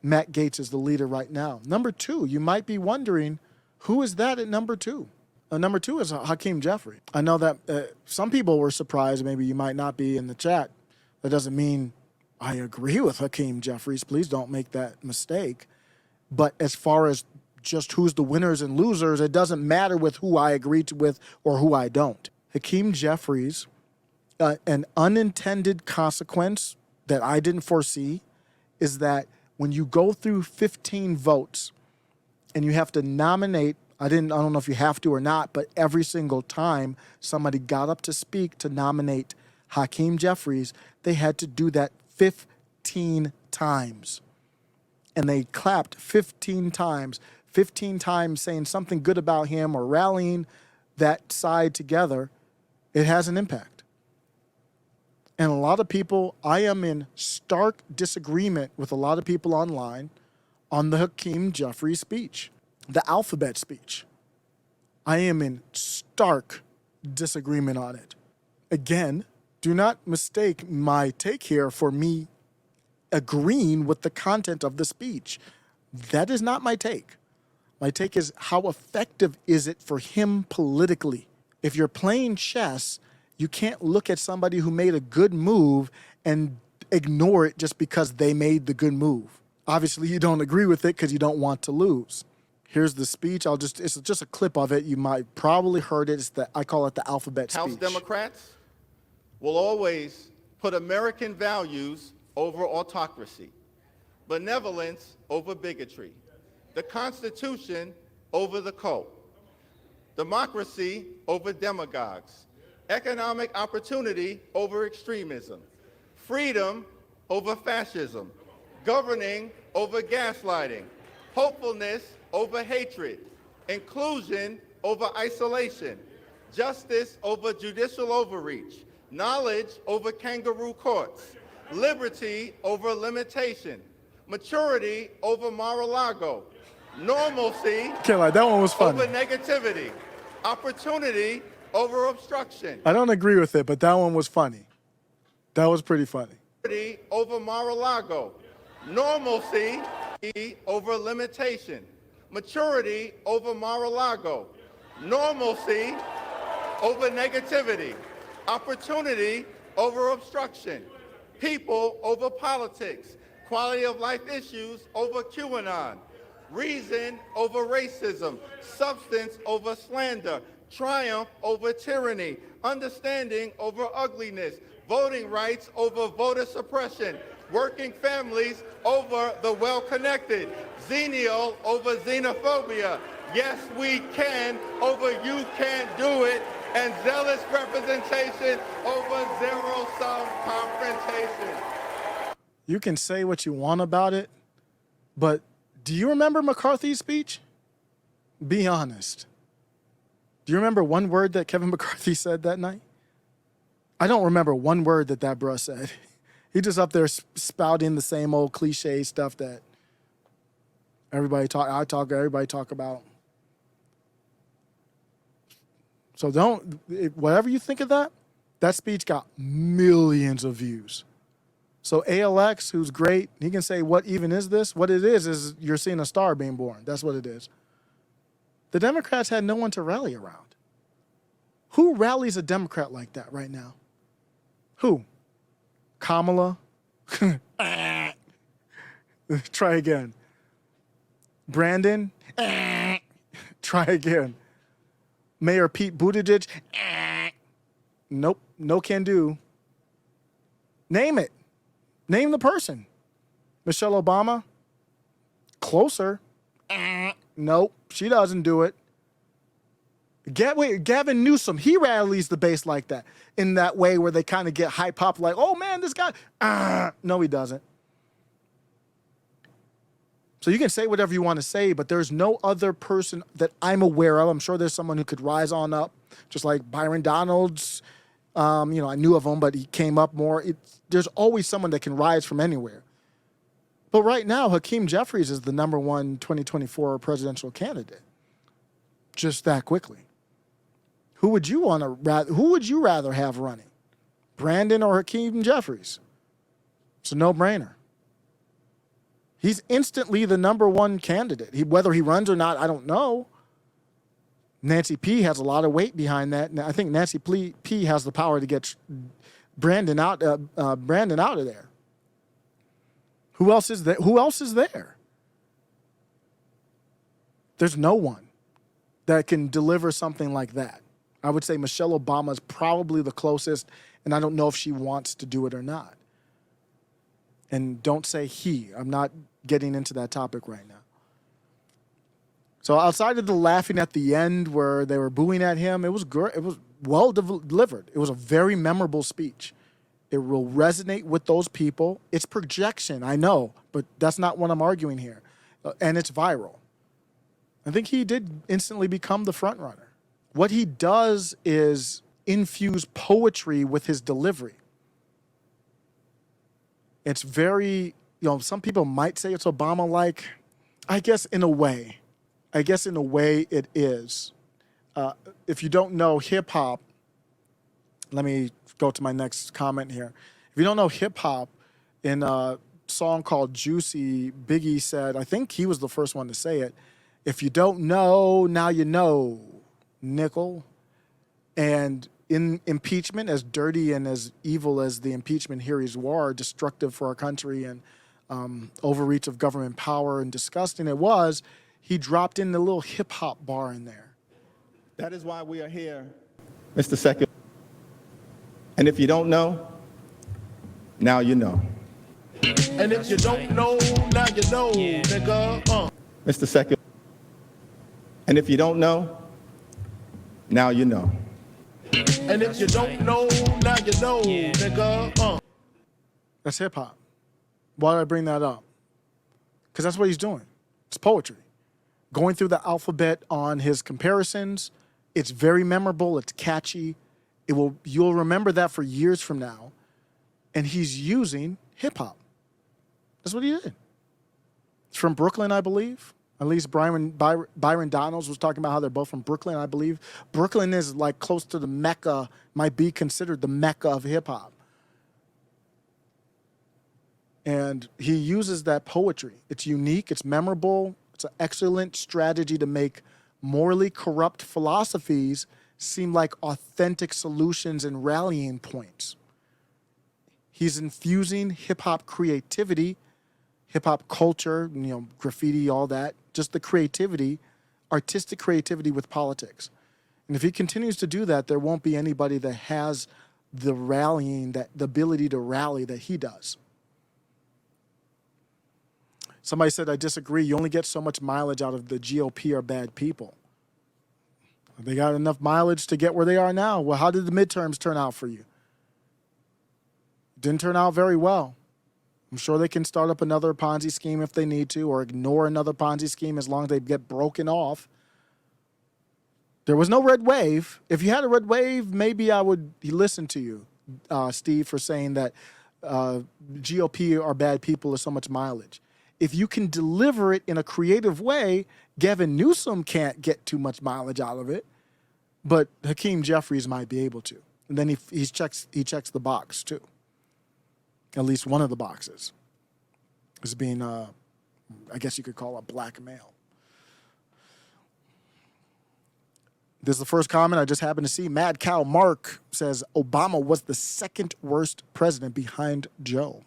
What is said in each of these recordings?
Matt Gaetz is the leader right now. Number 2, you might be wondering, who is that at number 2? Number 2 is Hakeem Jeffries. I know that some people were surprised. Maybe you might not be in the chat. That doesn't mean I agree with Hakeem Jeffries. Please don't make that mistake. But as far as just who's the winners and losers, it doesn't matter with who I agree with or who I don't. Hakeem Jeffries, an unintended consequence that I didn't foresee is that when you go through 15 votes and you have to nominate, I don't know if you have to or not, but every single time somebody got up to speak to nominate Hakeem Jeffries, they had to do that 15 times. And they clapped 15 times saying something good about him or rallying that side together. It has an impact. And a lot of people, I am in stark disagreement with a lot of people online on the Hakeem Jeffries speech, the alphabet speech. I am in stark disagreement on it. Again, do not mistake my take here for me agreeing with the content of the speech. That is not my take. My take is, how effective is it for him politically? If you're playing chess, you can't look at somebody who made a good move and ignore it just because they made the good move. Obviously, you don't agree with it because you don't want to lose. Here's the speech. It's just a clip of it. You might probably heard it. I call it the alphabet speech. House Democrats will always put American values over autocracy, benevolence over bigotry, the Constitution over the cult, democracy over demagogues, economic opportunity over extremism, freedom over fascism, governing over gaslighting, hopefulness over hatred, inclusion over isolation, justice over judicial overreach, knowledge over kangaroo courts, liberty over limitation, maturity over Mar-a-Lago, normalcy That one was funny. over negativity, opportunity over obstruction. I don't agree with it, but that one was funny. That was pretty funny. Over Mar-a-Lago, normalcy over limitation, maturity over Mar-a-Lago, normalcy over negativity, opportunity over obstruction, people over politics, quality of life issues over QAnon, reason over racism, substance over slander, triumph over tyranny, understanding over ugliness, voting rights over voter suppression, working families over the well-connected, xenial over xenophobia, yes we can over you can't do it, and zealous representation over zero-sum confrontation. You can say what you want about it, but do you remember McCarthy's speech? Be honest. Do you remember one word that Kevin McCarthy said that night? I don't remember one word that bruh said. He just up there spouting the same old cliche stuff that everybody talk about. So whatever you think of that speech got millions of views. So ALX, who's great, he can say, what even is this? What it is you're seeing a star being born. That's what it is. The Democrats had no one to rally around. Who rallies a Democrat like that right now? Who? Kamala? Try again. Brandon? Try again. Mayor Pete Buttigieg? Nope, no can do. Name it. Name the person. Michelle Obama? Closer. Nope, she doesn't do it. Gavin Newsom, he rallies the base like that, in that way where they kind of get hype like, oh man, this guy. No, he doesn't. So you can say whatever you want to say, but there's no other person that I'm aware of. I'm sure there's someone who could rise on up, just like Byron Donalds. I knew of him, but he came up more. There's always someone that can rise from anywhere. But right now, Hakeem Jeffries is the #1 2024 presidential candidate. Just that quickly. Who would you rather have running? Brandon or Hakeem Jeffries? It's a no-brainer. He's instantly the number one candidate. Whether he runs or not, I don't know. Nancy P has a lot of weight behind that. I think Nancy P has the power to get Brandon out of there. Who else is there? There's no one that can deliver something like that. I would say Michelle Obama is probably the closest, and I don't know if she wants to do it or not. And don't say he. I'm not getting into that topic right now. So outside of the laughing at the end where they were booing at him, it was good. It was well delivered. It was a very memorable speech. It will resonate with those people. It's projection, I know, but that's not what I'm arguing here. And it's viral. I think he did instantly become the front runner. What he does is infuse poetry with his delivery. It's very, some people might say it's Obama-like. I guess in a way it is. If you don't know hip-hop, let me go to my next comment here. If you don't know hip-hop, in a song called Juicy, Biggie said, I think he was the first one to say it, if you don't know, now you know, nickel. And in impeachment, as dirty and as evil as the impeachment hearings were, destructive for our country and overreach of government power and disgusting it was, he dropped in the little hip-hop bar in there. That is why we are here, Mr. Secular. And if you don't know, now you know. And if you don't know, now you know, nigga. Mr. Secular. And if you don't know, now you know. And if you don't know, now you know, nigga. That's hip-hop. Why did I bring that up? Because that's what he's doing. It's poetry. Going through the alphabet on his comparisons, it's very memorable, it's catchy. You'll remember that for years from now. And he's using hip-hop. That's what he did. It's from Brooklyn, I believe. At least Byron Donalds was talking about how they're both from Brooklyn, I believe. Brooklyn is like close to the Mecca, might be considered the Mecca of hip-hop. And he uses that poetry. It's unique, it's memorable, it's an excellent strategy to make morally corrupt philosophies seem like authentic solutions and rallying points. He's infusing hip-hop creativity, hip-hop culture, graffiti, all that, just the creativity, artistic creativity with politics. And if he continues to do that, there won't be anybody that has the rallying, the ability to rally that he does. Somebody said, I disagree. You only get so much mileage out of the GOP are bad people. They got enough mileage to get where they are now. Well, how did the midterms turn out for you? Didn't turn out very well. I'm sure they can start up another Ponzi scheme if they need to, or ignore another Ponzi scheme as long as they get broken off. There was no red wave. If you had a red wave, maybe I would listen to you, Steve, for saying that GOP are bad people is so much mileage. If you can deliver it in a creative way, Gavin Newsom can't get too much mileage out of it, but Hakeem Jeffries might be able to. And then he checks the box too. At least one of the boxes is being, I guess you could call a black male. This is the first comment I just happened to see. Mad Cow Mark says Obama was the second worst president behind Joe.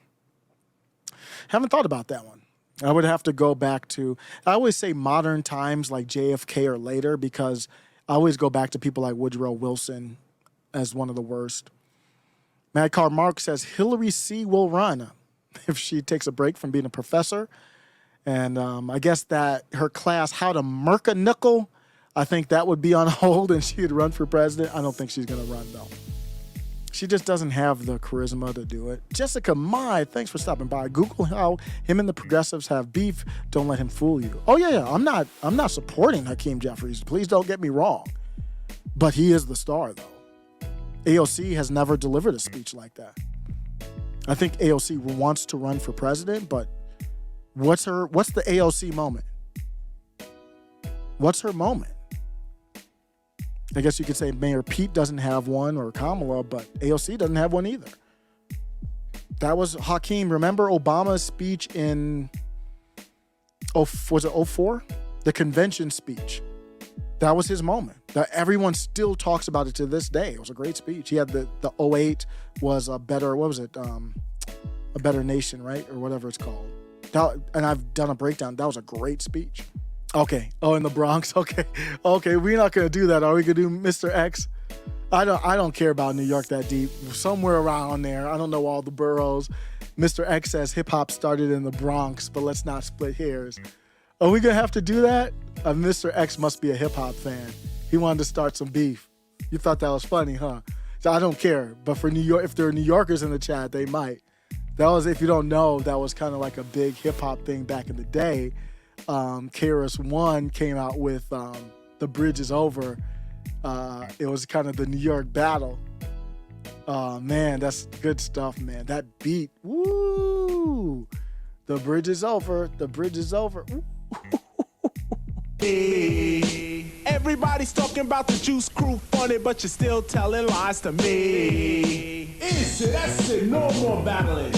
Haven't thought about that one. I would have to go back to, I always say modern times like JFK or later because I always go back to people like Woodrow Wilson as one of the worst. Mad Cow Mark says Hillary C. will run if she takes a break from being a professor. And I guess that her class, How to Murk a Nickel, I think that would be on hold and she'd run for president. I don't think she's going to run, though. She just doesn't have the charisma to do it. Jessica Mai, thanks for stopping by. Google how him and the progressives have beef. Don't let him fool you. Oh, yeah. I'm not supporting Hakeem Jeffries. Please don't get me wrong. But he is the star, though. AOC has never delivered a speech like that. I think AOC wants to run for president, but what's the AOC moment? What's her moment? I guess you could say Mayor Pete doesn't have one or Kamala, but AOC doesn't have one either. That was Hakeem. Remember Obama's speech in was it 04? The convention speech. That was his moment. That everyone still talks about it to this day. It was a great speech. He had the 08 was a better, what was it? A Better Nation, right? Or whatever it's called. And I've done a breakdown. That was a great speech. Okay. Oh, in the Bronx. Okay. Okay. We're not going to do that. Are we going to do Mr. X? I don't care about New York that deep. Somewhere around there. I don't know all the boroughs. Mr. X says hip hop started in the Bronx, but let's not split hairs. Are we going to have to do that? Mr. X must be a hip hop fan. He wanted to start some beef. You thought that was funny, huh? So I don't care. But for New York, if there are New Yorkers in the chat, they might. That was, if you don't know, that was kind of like a big hip hop thing back in the day. KRS-One came out with The Bridge Is Over. It was kind of the New York battle. Man, that's good stuff, man. That beat, woo! The bridge is over. The bridge is over. Everybody's talking about the Juice Crew funny, but you're still telling lies to me. That's it. No more battling.